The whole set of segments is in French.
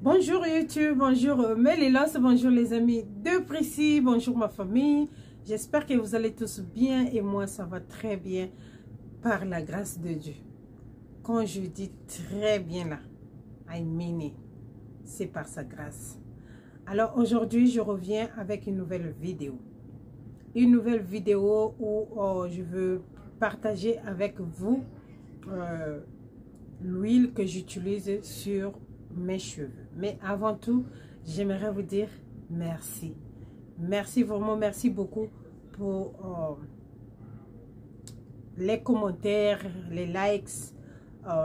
Bonjour YouTube, bonjour Mélilos, bonjour les amis de Précis, bonjour ma famille. J'espère que vous allez tous bien et moi ça va très bien par la grâce de Dieu. Quand je dis très bien là, I mean it, c'est par sa grâce. Alors aujourd'hui je reviens avec une nouvelle vidéo. Une nouvelle vidéo où je veux partager avec vous l'huile que j'utilise sur mes cheveux. Mais avant tout, j'aimerais vous dire merci. Merci vraiment, merci beaucoup pour les commentaires, les likes,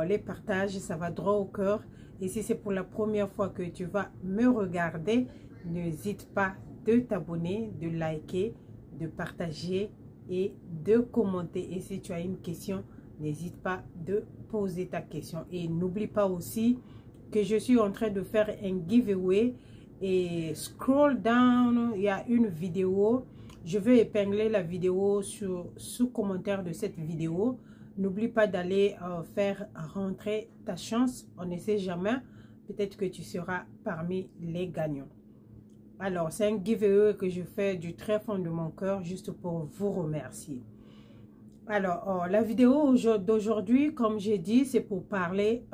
les partages. Ça va droit au cœur. Et si c'est pour la première fois que tu vas me regarder, n'hésite pas de t'abonner, de liker, de partager et de commenter. Et si tu as une question, n'hésite pas de poser ta question. Et n'oublie pas aussi que je suis en train de faire un giveaway. Et scroll down, il y a une vidéo. Je vais épingler la vidéo sous commentaire de cette vidéo. N'oublie pas d'aller faire rentrer ta chance. On ne sait jamais. Peut-être que tu seras parmi les gagnants. Alors, c'est un giveaway que je fais du très fond de mon cœur juste pour vous remercier. Alors, la vidéo d'aujourd'hui, comme j'ai dit, c'est pour parler,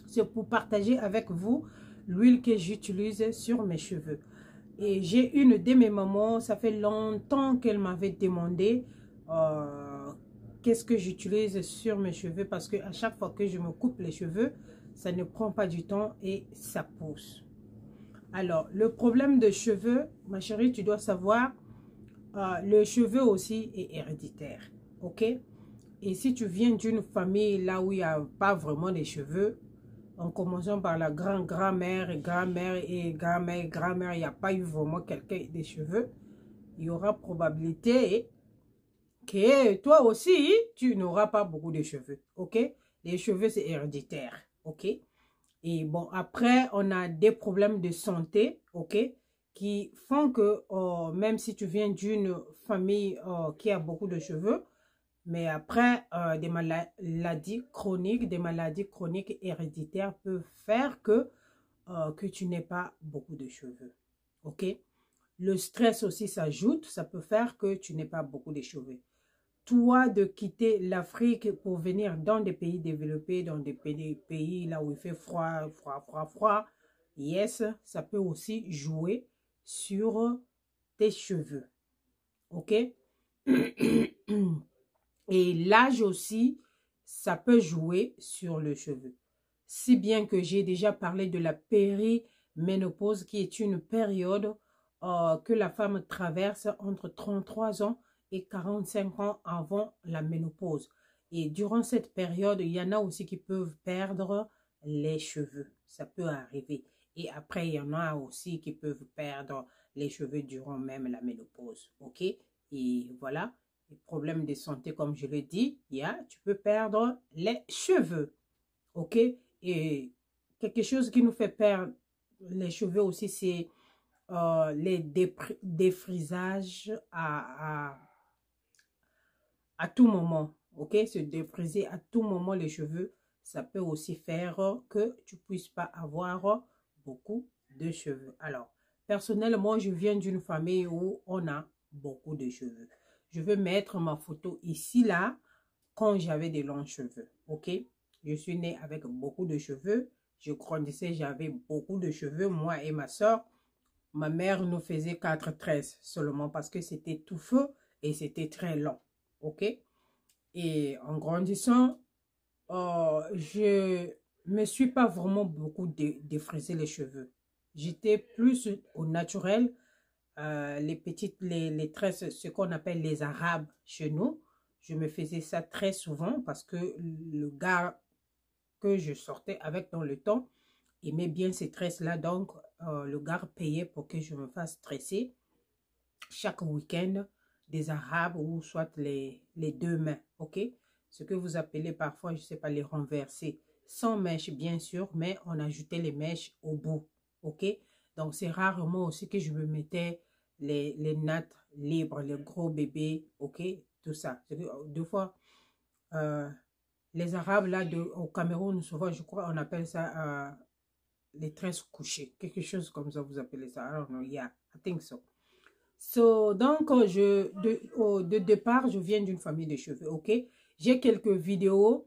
c'est pour partager avec vous l'huile que j'utilise sur mes cheveux. Et j'ai une de mes mamans, ça fait longtemps qu'elle m'avait demandé qu'est-ce que j'utilise sur mes cheveux parce que à chaque fois que je me coupe les cheveux, ça ne prend pas du temps et ça pousse. Alors, le problème de cheveux, ma chérie, tu dois savoir, le cheveu aussi est héréditaire, ok? Et si tu viens d'une famille là où il n'y a pas vraiment de cheveux, en commençant par la grand-grand-mère, grand-mère et grand-mère, grand-mère, il n'y a pas eu vraiment quelqu'un des cheveux, il y aura probabilité que toi aussi, tu n'auras pas beaucoup de cheveux, ok? Les cheveux, c'est héréditaire, ok? Et bon, après, on a des problèmes de santé, ok? Qui font que même si tu viens d'une famille qui a beaucoup de cheveux, mais après, des maladies chroniques héréditaires peuvent faire que tu n'aies pas beaucoup de cheveux. Ok? Le stress aussi s'ajoute, ça peut faire que tu n'aies pas beaucoup de cheveux. Toi, de quitter l'Afrique pour venir dans des pays développés, dans des pays là où il fait froid, yes, ça peut aussi jouer sur tes cheveux. Ok? Et l'âge aussi, ça peut jouer sur le cheveu. Si bien que j'ai déjà parlé de la périménopause qui est une période que la femme traverse entre 33 ans et 45 ans avant la ménopause. Et durant cette période, il y en a aussi qui peuvent perdre les cheveux. Ça peut arriver. Et après, il y en a aussi qui peuvent perdre les cheveux durant même la ménopause. Ok? Et voilà. Les problèmes de santé, comme je l'ai dit, tu peux perdre les cheveux. Ok? Et quelque chose qui nous fait perdre les cheveux aussi, c'est les défrisages à tout moment. Ok? Se défriser à tout moment les cheveux, ça peut aussi faire que tu ne puisses pas avoir beaucoup de cheveux. Alors, personnellement, je viens d'une famille où on a beaucoup de cheveux. Je vais mettre ma photo ici, là, quand j'avais des longs cheveux, ok? Je suis née avec beaucoup de cheveux. Je grandissais, j'avais beaucoup de cheveux, moi et ma soeur. Ma mère nous faisait 4 tresses seulement parce que c'était tout feu et c'était très long, ok? Et en grandissant, je me suis pas vraiment beaucoup défrisé les cheveux. J'étais plus au naturel. Les tresses, ce qu'on appelle les arabes chez nous, je me faisais ça très souvent parce que le gars que je sortais avec dans le temps aimait bien ces tresses-là. Donc, le gars payait pour que je me fasse tresser chaque week-end des arabes ou soit les deux mains, ok? Ce que vous appelez parfois, je ne sais pas, les renversés. Sans mèches, bien sûr, mais on ajoutait les mèches au bout, ok? Donc, c'est rarement aussi que je me mettais les nattes libres, les gros bébés, ok, tout ça. Deux fois, les Arabes, là, au Cameroun, souvent, je crois, on appelle ça les tresses couchées. Quelque chose comme ça, vous appelez ça. I don't know, yeah, I think so. So, donc, de départ, je viens d'une famille de cheveux, ok? J'ai quelques vidéos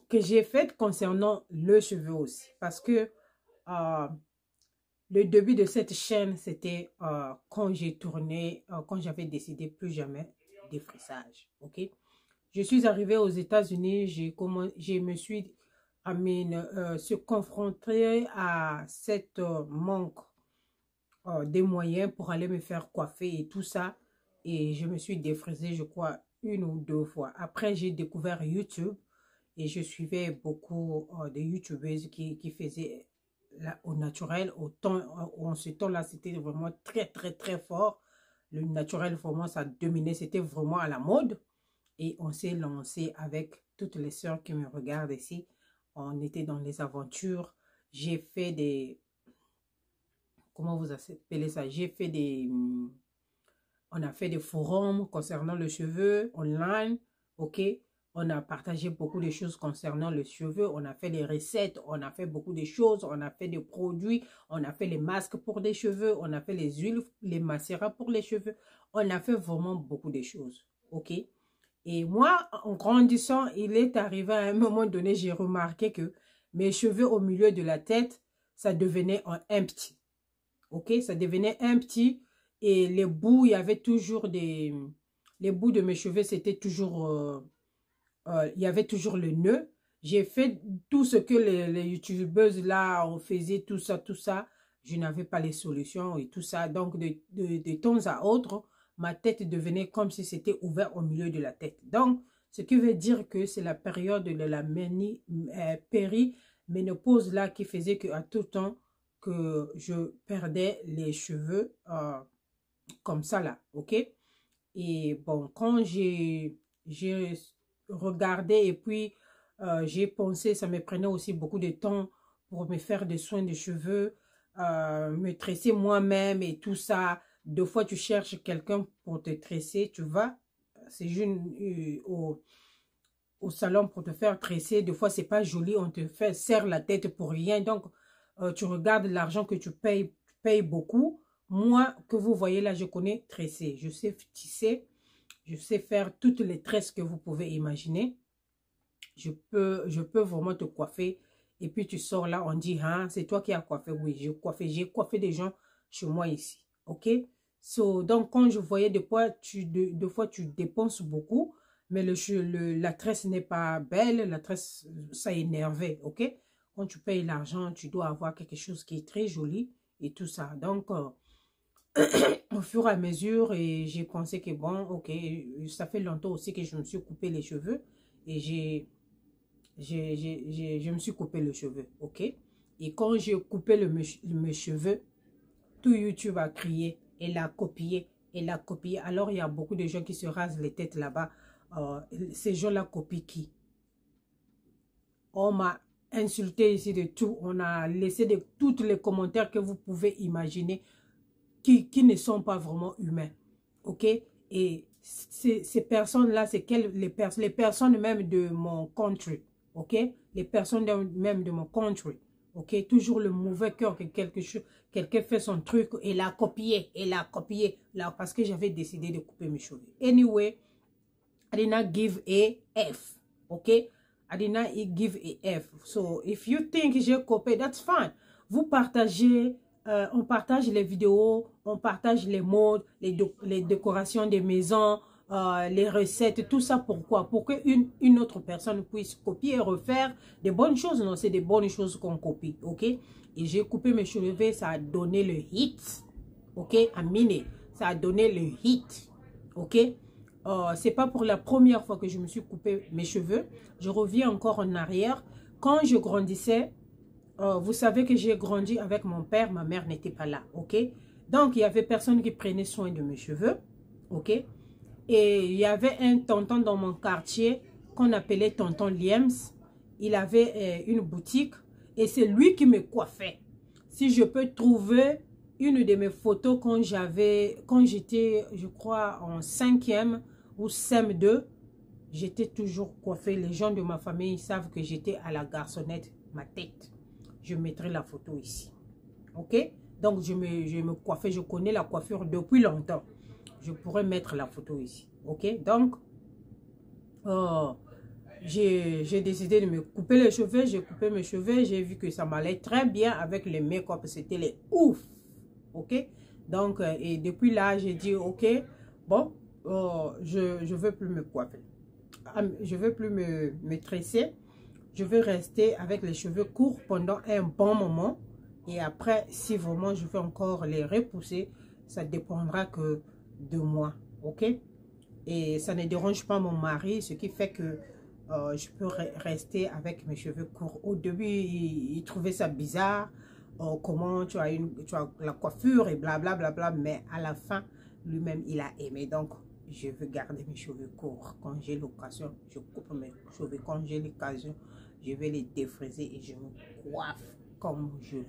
que j'ai faites concernant le cheveu aussi. Parce que le début de cette chaîne, c'était quand j'ai tourné, quand j'avais décidé plus jamais des frissages, ok? Je suis arrivée aux États-Unis, je me suis se confronter à cette manque des moyens pour aller me faire coiffer et tout ça. Et je me suis défrisée, je crois, 1 ou 2 fois. Après, j'ai découvert YouTube et je suivais beaucoup de YouTubeuses qui faisaient au naturel. En ce temps-là, c'était vraiment très, très, très fort. Le naturel, vraiment, ça dominait. C'était vraiment à la mode. Et on s'est lancé avec toutes les sœurs qui me regardent ici. On était dans les aventures. J'ai fait des... Comment vous appelez ça? J'ai fait des... On a fait des forums concernant le cheveu online. Ok? On a partagé beaucoup de choses concernant le cheveu. On a fait des recettes. On a fait beaucoup de choses. On a fait des produits. On a fait les masques pour des cheveux. On a fait les huiles, les macérats pour les cheveux. On a fait vraiment beaucoup de choses. Ok? Et moi, en grandissant, il est arrivé à un moment donné, j'ai remarqué que mes cheveux au milieu de la tête, ça devenait un petit. Ok, ça devenait un petit. Et les bouts, il y avait toujours des... Les bouts de mes cheveux, c'était toujours... il y avait toujours le nœud. J'ai fait tout ce que les youtubeuses là, on faisait, tout ça, tout ça. Je n'avais pas les solutions et tout ça. Donc, de temps à autre, ma tête devenait comme si c'était ouvert au milieu de la tête. Donc, ce qui veut dire que c'est la période de la périménopause là qui faisait qu'à tout temps que je perdais les cheveux comme ça là, ok? Et bon, quand j'ai regardé et puis j'ai pensé, ça me prenait aussi beaucoup de temps pour me faire des soins de cheveux, me tresser moi-même et tout ça. 2 fois, tu cherches quelqu'un pour te tresser, tu vas, c'est juste au salon pour te faire tresser. 2 fois, c'est pas joli, on te fait serre la tête pour rien. Donc, tu regardes l'argent que tu payes beaucoup. Moi, que vous voyez là, je connais tresser. Je sais tisser, je sais faire toutes les tresses que vous pouvez imaginer. Je peux vraiment te coiffer. Et puis, tu sors là, on dit, hein, c'est toi qui as coiffé. Oui, j'ai coiffé des gens chez moi ici. OK? So, donc, quand je voyais deux fois, tu dépenses beaucoup, mais la tresse n'est pas belle, la tresse, ça énervait. OK? Quand tu payes l'argent, tu dois avoir quelque chose qui est très joli et tout ça. Donc, au fur et à mesure, et j'ai pensé que bon, ok, ça fait longtemps aussi que je me suis coupé les cheveux et je me suis coupé le cheveu, ok. Et quand j'ai coupé mes cheveux, tout YouTube a crié, elle a copié, elle a copié. Alors il y a beaucoup de gens qui se rasent les têtes là-bas. Ces gens-là copient qui? On m'a insulté ici de tout, on a laissé tous les commentaires que vous pouvez imaginer. Qui ne sont pas vraiment humains, ok? Et ces personnes-là, c'est les personnes même de mon country, ok? Les personnes même de mon country, ok? Toujours le mauvais cœur que quelqu'un fait son truc et l'a copié, là, parce que j'avais décidé de couper mes cheveux. Anyway, I did not give a F, ok? I did not give a F. So, if you think j'ai copié, that's fine. Vous partagez... on partage les vidéos, on partage les modes, les décorations des maisons, les recettes, tout ça pourquoi? Pour qu'une autre personne puisse copier et refaire des bonnes choses. Non, c'est des bonnes choses qu'on copie, ok? Et j'ai coupé mes cheveux, ça a donné le hit, ok? Aminé, ça a donné le hit, ok? C'est pas pour la première fois que je me suis coupé mes cheveux. Je reviens encore en arrière. Quand je grandissais, vous savez que j'ai grandi avec mon père, ma mère n'était pas là, ok? Donc, il y avait personne qui prenait soin de mes cheveux, ok? Et il y avait un tonton dans mon quartier qu'on appelait tonton Liems. Il avait une boutique et c'est lui qui me coiffait. Si je peux trouver une de mes photos quand j'étais, je crois, en 5e ou CM2, j'étais toujours coiffée. Les gens de ma famille savent que j'étais à la garçonnette, ma tête. je mettrai la photo ici. Ok? Donc, je me coiffais, je connais la coiffure depuis longtemps. Je pourrais mettre la photo ici. Ok? Donc, j'ai décidé de me couper les cheveux. J'ai coupé mes cheveux. J'ai vu que ça m'allait très bien avec les make-up. C'était les ouf. Ok? Donc, et depuis là, j'ai dit, ok, bon, je veux plus me coiffer. Je veux plus me tresser. Je veux rester avec les cheveux courts pendant un bon moment. Et après, si vraiment je veux encore les repousser, ça dépendra que de moi. Ok? Et ça ne dérange pas mon mari, ce qui fait que je peux rester avec mes cheveux courts. Au début, il trouvait ça bizarre. Comment tu as la coiffure et blablabla. Bla, bla, bla, mais à la fin, lui-même, il a aimé. Donc, je veux garder mes cheveux courts. Quand j'ai l'occasion, je coupe mes cheveux. Quand j'ai l'occasion, je vais les défriser et je me coiffe comme je veux.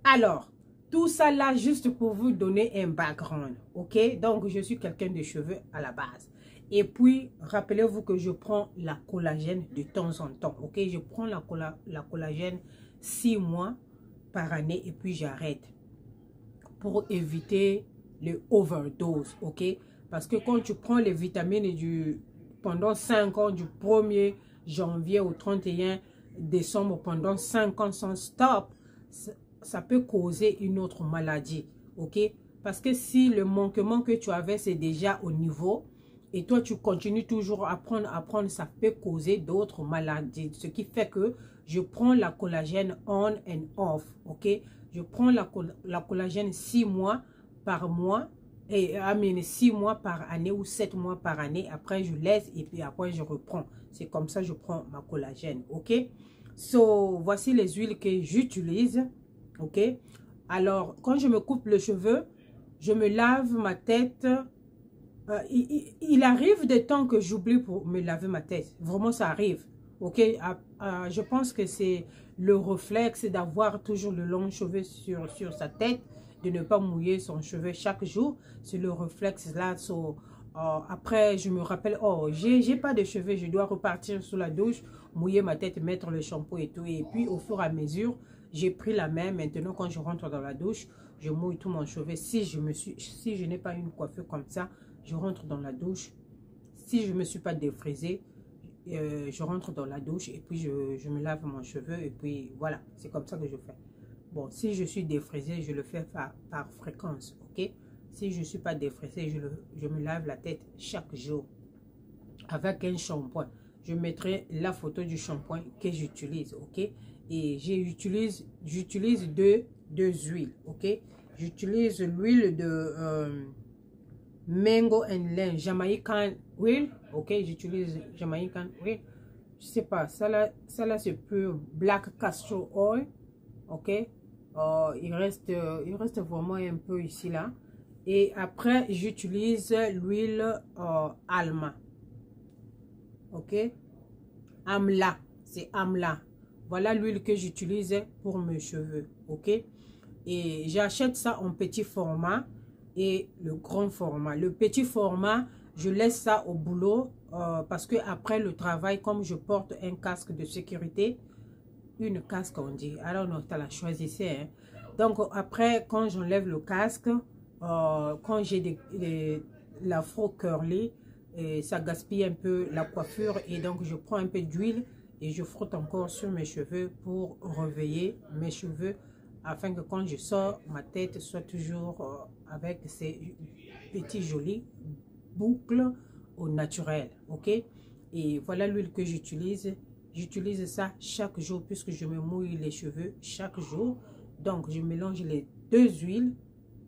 Alors, tout ça là, juste pour vous donner un background, ok? Donc, je suis quelqu'un de cheveux à la base. Et puis, rappelez-vous que je prends la collagène de temps en temps, ok? Je prends la collagène 6 mois par année et puis j'arrête pour éviter le overdose, ok? Parce que quand tu prends les vitamines pendant 5 ans, du 1er janvier au 31 décembre, pendant 5 ans sans stop, ça peut causer une autre maladie, ok? Parce que si le manquement que tu avais, c'est déjà au niveau, et toi, tu continues toujours à prendre, ça peut causer d'autres maladies. Ce qui fait que je prends la collagène on and off, ok? Je prends la collagène 6 mois par mois, et 6 mois par année ou 7 mois par année. Après, je laisse et puis après, je reprends. C'est comme ça que je prends ma collagène, ok? So, voici les huiles que j'utilise. Ok, alors quand je me coupe le cheveu, je me lave ma tête. Il arrive des temps que j'oublie pour me laver ma tête. Vraiment, ça arrive. Ok, je pense que c'est le réflexe d'avoir toujours le long cheveu sur sa tête, de ne pas mouiller son cheveu chaque jour. C'est le réflexe là. Après, je me rappelle, oh, j'ai pas de cheveux, je dois repartir sous la douche, mouiller ma tête, mettre le shampoing et tout. Et puis, au fur et à mesure, j'ai pris la main. Maintenant, quand je rentre dans la douche, je mouille tout mon cheveu. Si je n'ai pas une coiffure comme ça, je rentre dans la douche. Si je ne me suis pas défrisée, je rentre dans la douche et puis je me lave mon cheveu. Et puis, voilà, c'est comme ça que je fais. Bon, si je suis défrisée, je le fais par fréquence, ok? Si je ne suis pas défrisée, je me lave la tête chaque jour avec un shampoing. Je mettrai la photo du shampoing que j'utilise, ok? Et j'utilise deux huiles, ok? J'utilise l'huile de mango and lime, Jamaican oil, ok? J'utilise Jamaican oil. Je sais pas, ça là c'est pur black castor oil, ok? Il reste vraiment un peu ici là. Et après, j'utilise l'huile Alma. Ok? Amla. C'est Amla. Voilà l'huile que j'utilise pour mes cheveux. Ok? Et j'achète ça en petit format et le grand format. Le petit format, je laisse ça au boulot parce que après le travail, comme je porte un casque de sécurité, une casque on dit. Alors, non, tu as la choisissé. Hein? Donc, après, quand j'enlève le casque, quand j'ai l'afro curly, ça gaspille un peu la coiffure et donc je prends un peu d'huile et je frotte encore sur mes cheveux pour réveiller mes cheveux afin que quand je sors, ma tête soit toujours avec ces petits jolis boucles au naturel, ok? Et voilà l'huile que j'utilise. J'utilise ça chaque jour puisque je me mouille les cheveux chaque jour. Donc, je mélange les deux huiles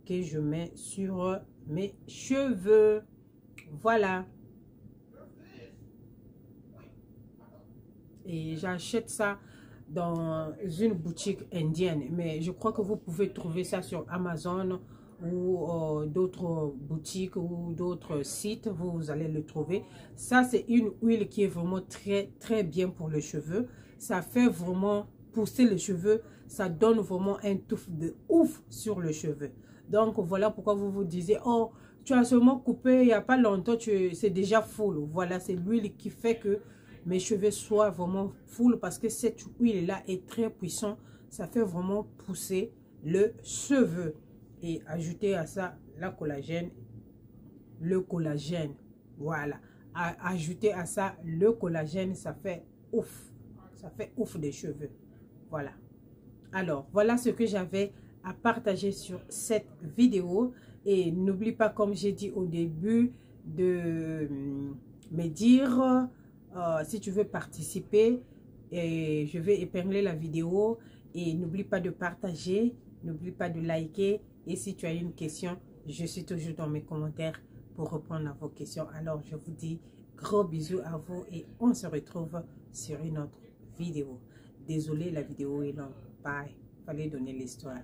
que je mets sur mes cheveux. Voilà. Et j'achète ça dans une boutique indienne. Mais je crois que vous pouvez trouver ça sur Amazon ou d'autres boutiques ou d'autres sites. Vous allez le trouver. Ça, c'est une huile qui est vraiment très bien pour les cheveux. Ça fait vraiment pousser les cheveux. Ça donne vraiment un touffe de ouf sur les cheveux. Donc, voilà pourquoi vous vous disiez, oh, tu as seulement coupé il n'y a pas longtemps, c'est déjà full. Voilà, c'est l'huile qui fait que mes cheveux soient vraiment full parce que cette huile-là est très puissante. Ça fait vraiment pousser le cheveu. Et ajouter à ça la collagène, le collagène. Voilà. Ajouter à ça le collagène, ça fait ouf. Ça fait ouf des cheveux. Voilà. Alors, voilà ce que j'avais à partager sur cette vidéo. Et n'oublie pas, comme j'ai dit au début, de me dire si tu veux participer. Et je vais épingler la vidéo. Et n'oublie pas de partager. N'oublie pas de liker. Et si tu as une question, je suis toujours dans mes commentaires pour répondre à vos questions. Alors, je vous dis gros bisous à vous et on se retrouve sur une autre vidéo. Désolée, la vidéo est longue. Bye. Fallait donner l'histoire.